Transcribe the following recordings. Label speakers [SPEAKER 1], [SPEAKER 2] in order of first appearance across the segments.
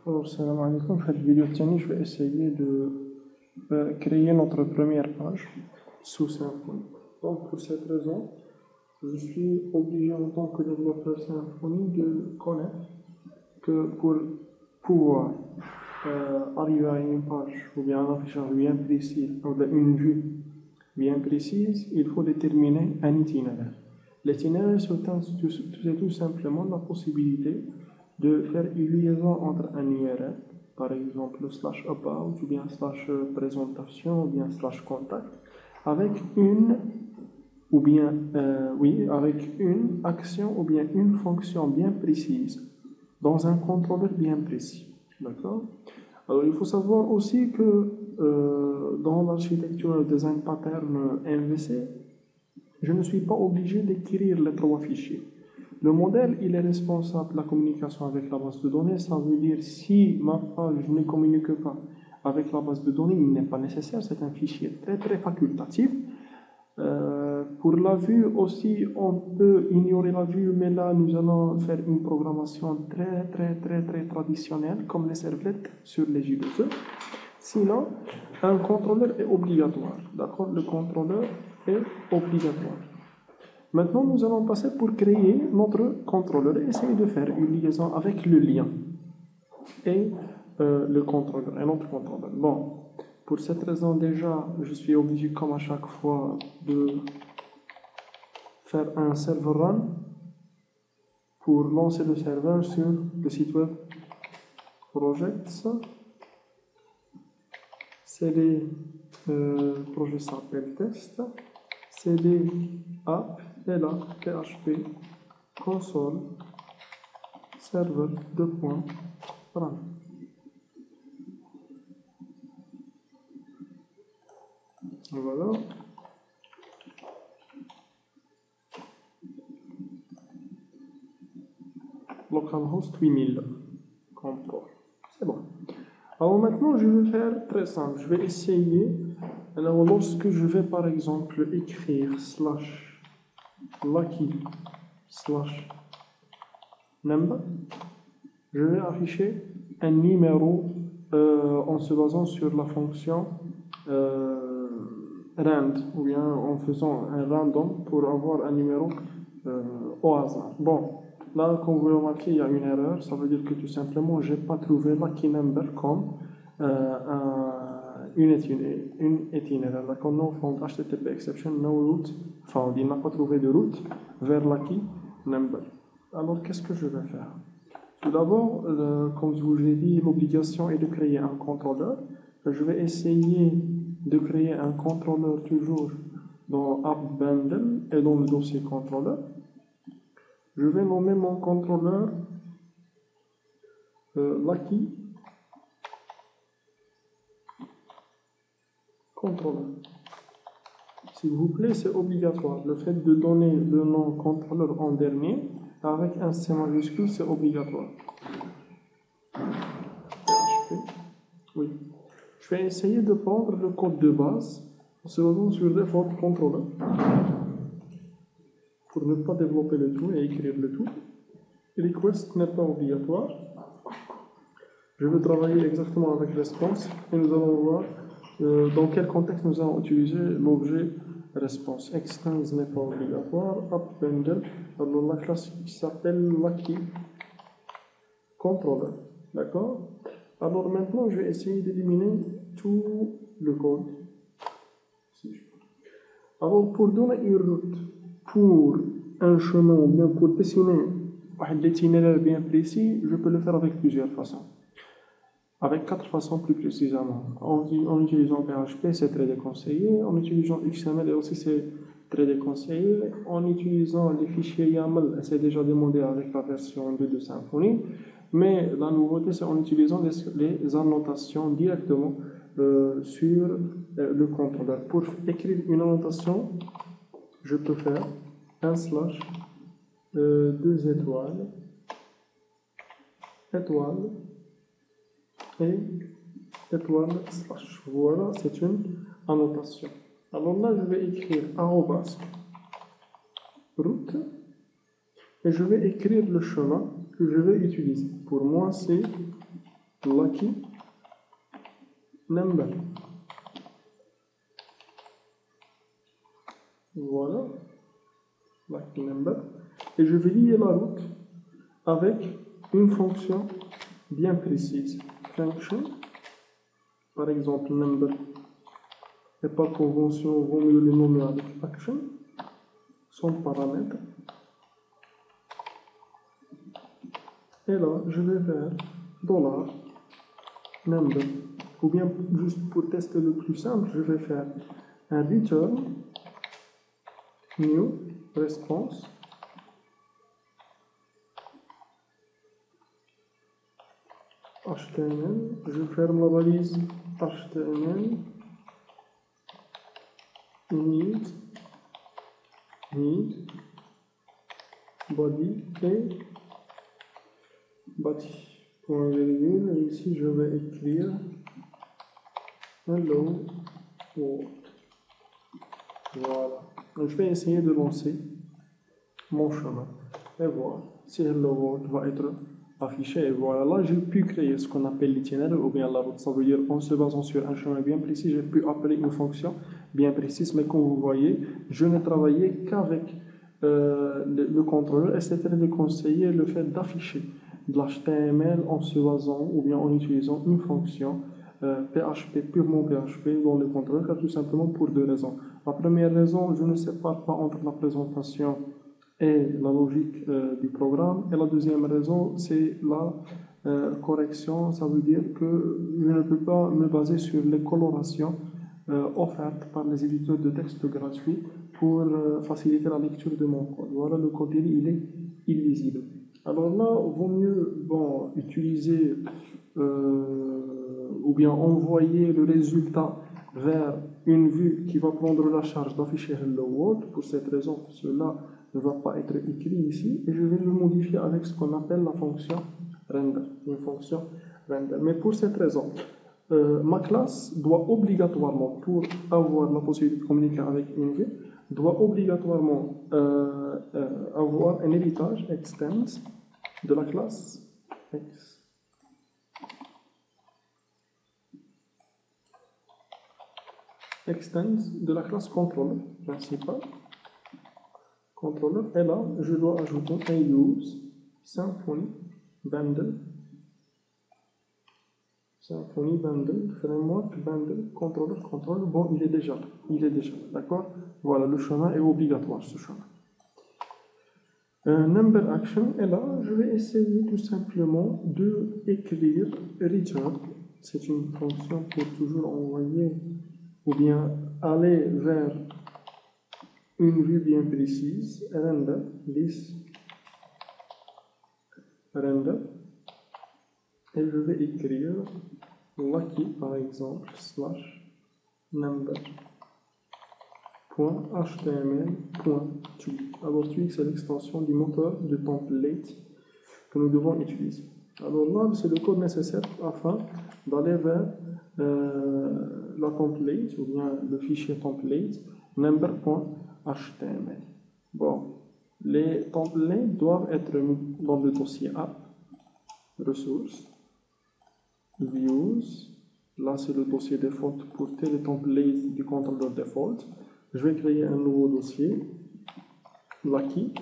[SPEAKER 1] Alors, salam alaikum. Dans cette vidéo, je vais essayer de créer notre première page sous Symfony. Donc, pour cette raison, je suis obligé en tant que développeur Symfony de connaître que pour pouvoir arriver à une page ou bien un affichage bien précis, ou bien une vue bien précise, il faut déterminer un itinéraire. L'itinéraire, c'est tout simplement la possibilité de faire une liaison entre un URL, par exemple slash about, ou bien slash présentation, ou bien slash contact, avec avec une action ou bien une fonction bien précise dans un contrôleur bien précis. D'accord? Alors, il faut savoir aussi que dans l'architecture design pattern MVC, je ne suis pas obligé d'écrire les trois fichiers. Le modèle, il est responsable de la communication avec la base de données. Ça veut dire si ma page ne communique pas avec la base de données, il n'est pas nécessaire. C'est un fichier très très facultatif. Pour la vue aussi, on peut ignorer la vue, mais là, nous allons faire une programmation très traditionnelle, comme les servlettes sur les JDE. Sinon, un contrôleur est obligatoire. D'accord? Le contrôleur est obligatoire. Maintenant, nous allons passer pour créer notre contrôleur et essayer de faire une liaison avec le lien et le contrôleur, et notre contrôleur. Bon, pour cette raison, déjà, je suis obligé, comme à chaque fois, de faire un server run pour lancer le serveur sur le site web projects. CD projet s'appelle test, CD app et là php console serveur 2.run. Voilà. Localhost 8000 comme port. C'est bon. Alors maintenant, je vais faire très simple. Je vais essayer. Alors, lorsque je vais par exemple écrire slash lucky slash number, je vais afficher un numéro en se basant sur la fonction rand, ou bien en faisant un random pour avoir un numéro au hasard. Bon. Là, comme vous remarquez, il y a une erreur. Ça veut dire que tout simplement, je n'ai pas trouvé lucky number comme une itinéraire. D'accord, no found HTTP exception, no route found. Il n'a pas trouvé de route vers lucky number. Alors, qu'est-ce que je vais faire? Tout d'abord, comme je vous ai dit, l'obligation est de créer un contrôleur. Je vais essayer de créer un contrôleur toujours dans app bundle et dans le dossier contrôleur. Je vais nommer mon contrôleur Lucky Controller. S'il vous plaît, c'est obligatoire. Le fait de donner le nom contrôleur en dernier avec un C majuscule, c'est obligatoire. PHP. Oui. Je vais essayer de prendre le code de base en se basant sur default controller pour ne pas développer le tout et écrire le tout. Request n'est pas obligatoire. Je vais travailler exactement avec response et nous allons voir dans quel contexte nous allons utiliser l'objet response. Extends n'est pas obligatoire. App bundle. Alors la classe qui s'appelle Lucky Controller. D'accord? Alors maintenant, je vais essayer d'éliminer tout le code. Alors pour donner une route, pour un chemin ou bien pour dessiner l'itinéraire bien précis, je peux le faire avec plusieurs façons. Avec 4 façons plus précisément. En utilisant PHP, c'est très déconseillé. En utilisant XML aussi, c'est très déconseillé. En utilisant les fichiers YAML, c'est déjà demandé avec la version 2 de Symfony. Mais la nouveauté, c'est en utilisant les annotations directement sur le contrôleur. Pour écrire une annotation, je peux faire un slash 2 étoiles et étoile slash. Voilà, c'est une annotation. Alors là, je vais écrire arrobas route et je vais écrire le chemin que je vais utiliser. Pour moi, c'est lucky number. Voilà, lucky number. Et je vais lier la route avec une fonction bien précise. Function, par exemple, number. Et par convention, vaut mieux le nommer avec action, son paramètre. Et là, je vais faire dollar number. Ou bien, juste pour tester le plus simple, je vais faire un return new response HTML. Je ferme la balise HTML need body et body. Point virgule, et ici je vais écrire hello world. Voilà. Donc, je vais essayer de lancer mon chemin et voir si hello world va être affiché. Et voilà, là j'ai pu créer ce qu'on appelle l'itinéraire ou bien la route. Ça veut dire en se basant sur un chemin bien précis, j'ai pu appeler une fonction bien précise. Mais comme vous voyez, je ne travaillais qu'avec le contrôleur et c'était de conseiller le fait d'afficher de l'HTML en se basant ou bien en utilisant une fonction PHP, purement PHP dans le contrôleur, car tout simplement pour deux raisons. La première raison, je ne sépare pas entre la présentation et la logique du programme. Et la deuxième raison, c'est la correction. Ça veut dire que je ne peux pas me baser sur les colorations offertes par les éditeurs de texte gratuits pour faciliter la lecture de mon code. Voilà, le code il est illisible. Alors là, vaut mieux utiliser ou bien envoyer le résultat vers une vue qui va prendre la charge d'afficher Hello World. Pour cette raison, cela ne va pas être écrit ici et je vais le modifier avec ce qu'on appelle la fonction render, une fonction render. Mais pour cette raison, ma classe doit obligatoirement, pour avoir la possibilité de communiquer avec une vue, doit obligatoirement avoir un héritage extends de la classe extends de la classe controller principale. Controller, et là, je dois ajouter un use Symfony bundle framework bundle controller. Bon, il est déjà, d'accord. Voilà, le chemin est obligatoire, ce chemin. Number action, et là, je vais essayer tout simplement de écrire return. C'est une fonction pour toujours envoyer ou bien aller vers une vue bien précise. Render this render, et je vais écrire lucky par exemple slash number .html.tweak. Alors tweak, c'est l'extension du moteur de template que nous devons utiliser. Alors là, c'est le code nécessaire afin d'aller vers la template ou bien le fichier template number.html. Bon, les templates doivent être mis dans le dossier app, ressources, views. Là, c'est le dossier default pour tel template du controller default. Je vais créer un nouveau dossier, lucky,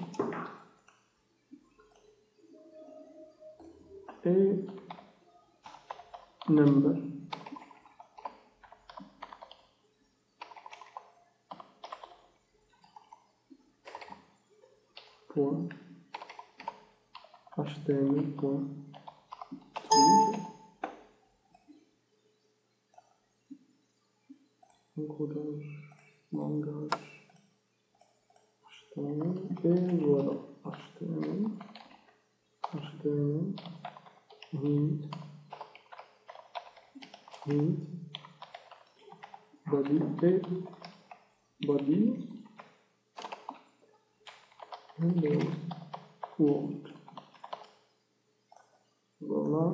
[SPEAKER 1] et number. .html.tweak. Encodage, langage, HTML, et voilà, HTML, head, body et body, hello world. Voilà,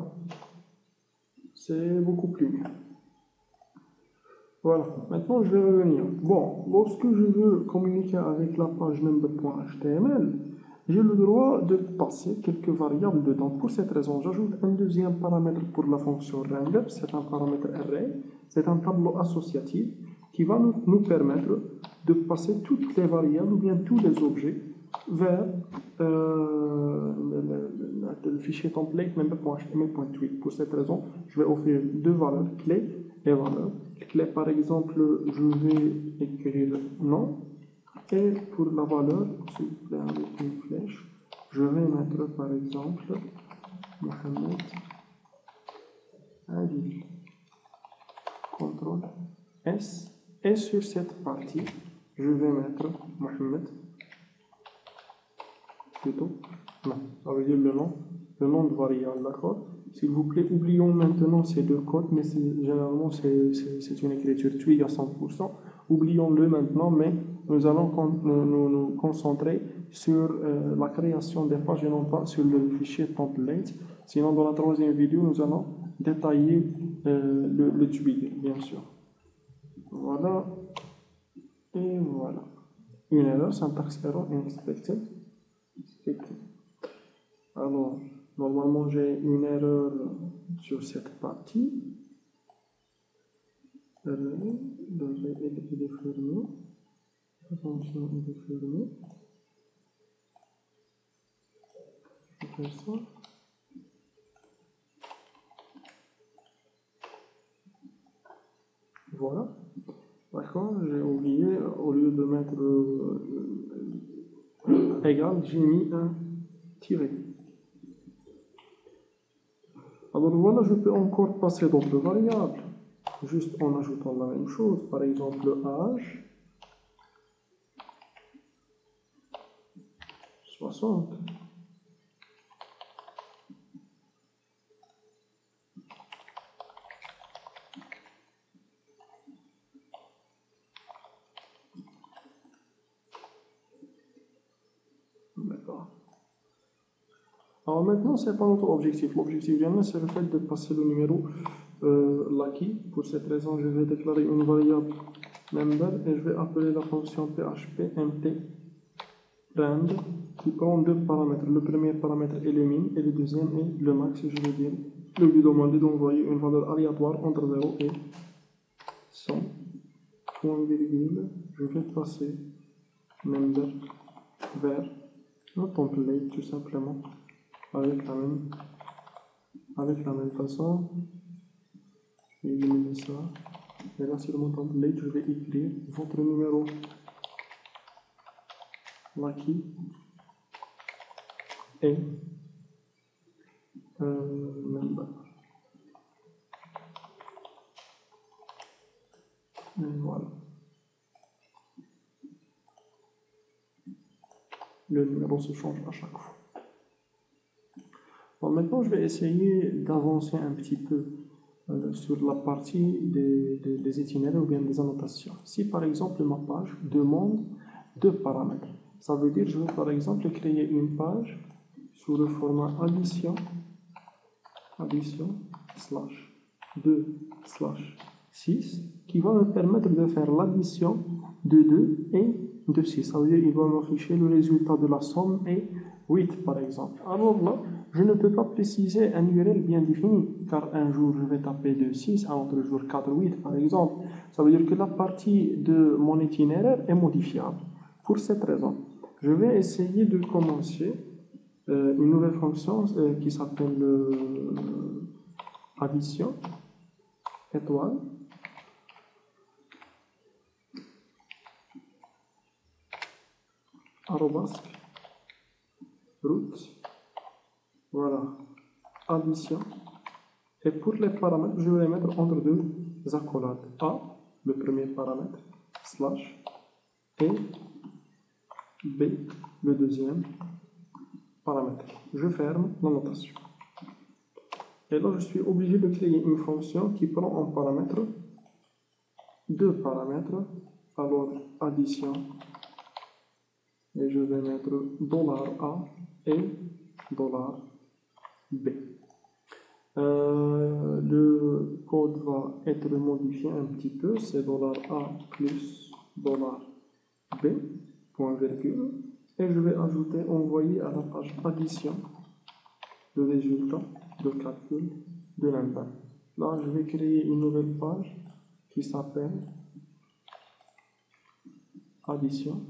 [SPEAKER 1] c'est beaucoup plus bien. Voilà, maintenant je vais revenir. Bon, lorsque je veux communiquer avec la page number.html, j'ai le droit de passer quelques variables dedans. Pour cette raison, j'ajoute un deuxième paramètre pour la fonction render, c'est un paramètre array, c'est un tableau associatif qui va nous permettre de passer toutes les variables ou bien tous les objets vers le fichier template member.html.tweet. Pour cette raison, je vais offrir deux valeurs clés et valeurs. Clé, par exemple, je vais écrire nom. Et pour la valeur, s'il vous plaît, avec une flèche, je vais mettre par exemple Mohamed Adil. CTRL S. Et sur cette partie, je vais mettre Mohamed. Plutôt, non, ça veut dire le nom de variable, d'accord? S'il vous plaît, oublions maintenant ces deux codes, mais généralement c'est une écriture TWIG à 100%. Oublions-le maintenant, mais nous allons nous concentrer sur la création des pages et non pas sur le fichier template. Sinon, dans la troisième vidéo, nous allons détailler le TWIG, bien sûr. Voilà. Et voilà. Une erreur, syntax error, unexpected. Alors, normalement, j'ai une erreur sur cette partie. Il est fermé. Attention, il est fermé. Je vais faire ça. Voilà. D'accord, j'ai oublié, au lieu de mettre égal, j'ai mis un tiré. Alors voilà, je peux encore passer d'autres variables, juste en ajoutant la même chose. Par exemple, âge, 60. D'accord. Alors maintenant, ce n'est pas notre objectif. L'objectif, c'est le fait de passer le numéro lucky. Pour cette raison, je vais déclarer une variable member et je vais appeler la fonction phpMT rand qui prend deux paramètres. Le premier paramètre est le min et le deuxième est le max. Je vais dire, le lui demander d'envoyer une valeur aléatoire entre 0 et 100. Point virgule, je vais passer member vers le template tout simplement. Avec la même façon, je vais éliminer ça. Et là, sur mon template, je vais écrire votre numéro lucky et member. Et voilà. Le numéro se change à chaque fois. Bon, maintenant, je vais essayer d'avancer un petit peu sur la partie des itinéraires ou bien des annotations. Si par exemple ma page demande deux paramètres, ça veut dire que je vais par exemple créer une page sous le format addition /2/6 qui va me permettre de faire l'addition de 2 et de 6. Ça veut dire qu'il va m'afficher le résultat de la somme et 8 par exemple. Alors là, je ne peux pas préciser un URL bien défini, car un jour je vais taper 2,6, un autre jour 4,8 par exemple. Ça veut dire que la partie de mon itinéraire est modifiable. Pour cette raison, je vais essayer de commencer une nouvelle fonction qui s'appelle addition étoile. Arrobasque root. Voilà, addition. Et pour les paramètres, je vais les mettre entre deux accolades. A, le premier paramètre, slash, et B, le deuxième paramètre. Je ferme la notation. Et là, je suis obligé de créer une fonction qui prend en paramètre deux paramètres. Alors, addition. Et je vais mettre $A et $B. Le code va être modifié un petit peu, c'est $A plus $B, point virgule. Et je vais envoyer à la page addition le résultat de calcul de l'impact. Là, je vais créer une nouvelle page qui s'appelle addition.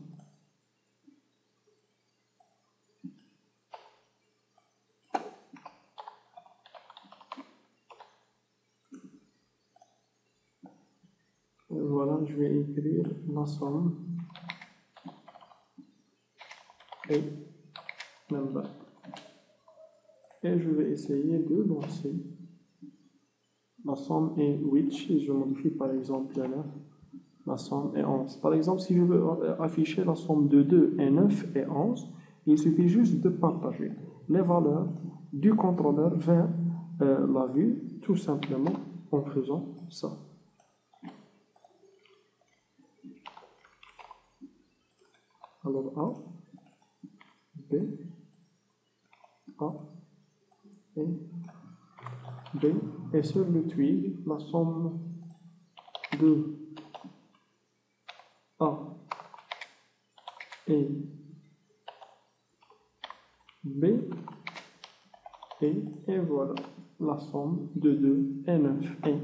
[SPEAKER 1] Et voilà, je vais écrire la somme et l'impact. Et je vais essayer de lancer. La somme est 8, et je modifie par exemple 9. La somme est 11. Par exemple, si je veux afficher la somme de 2 et 9 et 11, il suffit juste de partager les valeurs du contrôleur vers la vue, tout simplement en faisant ça. Alors A, B, A et B. Et sur le twig, la somme de A et B et voilà la somme de 2 et 9 et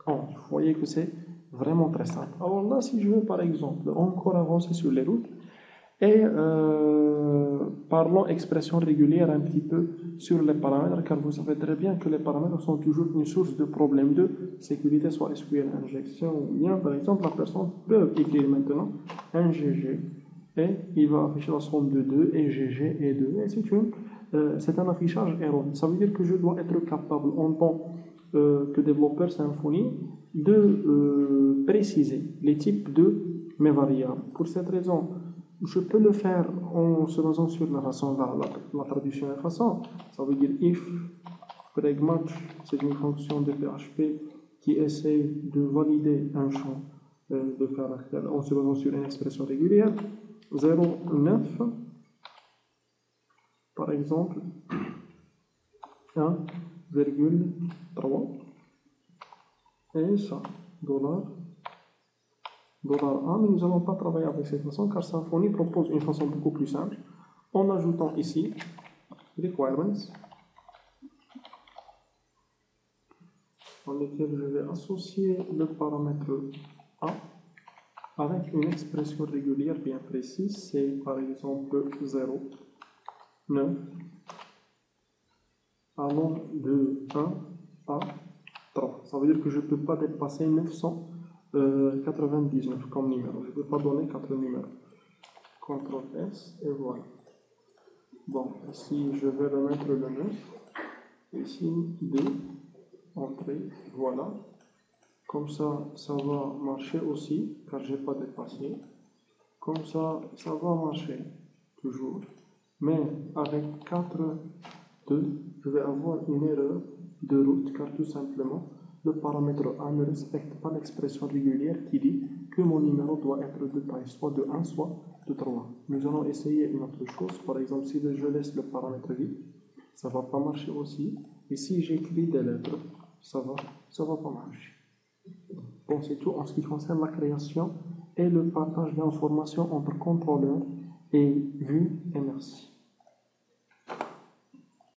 [SPEAKER 1] 11. Vous voyez que c'est vraiment très simple. Alors là, si je veux par exemple encore avancer sur les routes et parlons expression régulière un petit peu sur les paramètres, car vous savez très bien que les paramètres sont toujours une source de problèmes de sécurité, soit SQL injection ou bien par exemple la personne peut écrire maintenant un GG et il va afficher la somme de 2 et GG et 2 et c'est un affichage erroné. Ça veut dire que je dois être capable en tant que développeur Symfony de préciser les types de mes variables. Pour cette raison, je peux le faire en se basant sur la façon, la traduction de façon. Ça veut dire if break match, c'est une fonction de PHP qui essaie de valider un champ de caractère en se basant sur une expression régulière. 0,9 par exemple 1,3 et ça, $, $1, mais nous n'allons pas travailler avec cette façon car Symfony propose une façon beaucoup plus simple en ajoutant ici requirements dans lequel je vais associer le paramètre A avec une expression régulière bien précise, c'est par exemple 0, 9, allant de 1 à 3. Ça veut dire que je ne peux pas dépasser 999 comme numéro. Je ne peux pas donner 4 numéros. CTRL S et voilà. Bon, ici je vais remettre le 9. Ici 2, entrée, voilà. Comme ça, ça va marcher aussi, car je n'ai pas dépassé. Comme ça, ça va marcher toujours. Mais avec 4, 2, je vais avoir une erreur de route, car tout simplement, le paramètre A ne respecte pas l'expression régulière qui dit que mon numéro doit être de taille soit de 1, soit de 3. Nous allons essayer une autre chose. Par exemple, si je laisse le paramètre vide, ça ne va pas marcher aussi. Et si j'écris des lettres, ça va pas marcher. Bon, c'est tout en ce qui concerne la création et le partage d'informations entre contrôleurs et vue, et merci.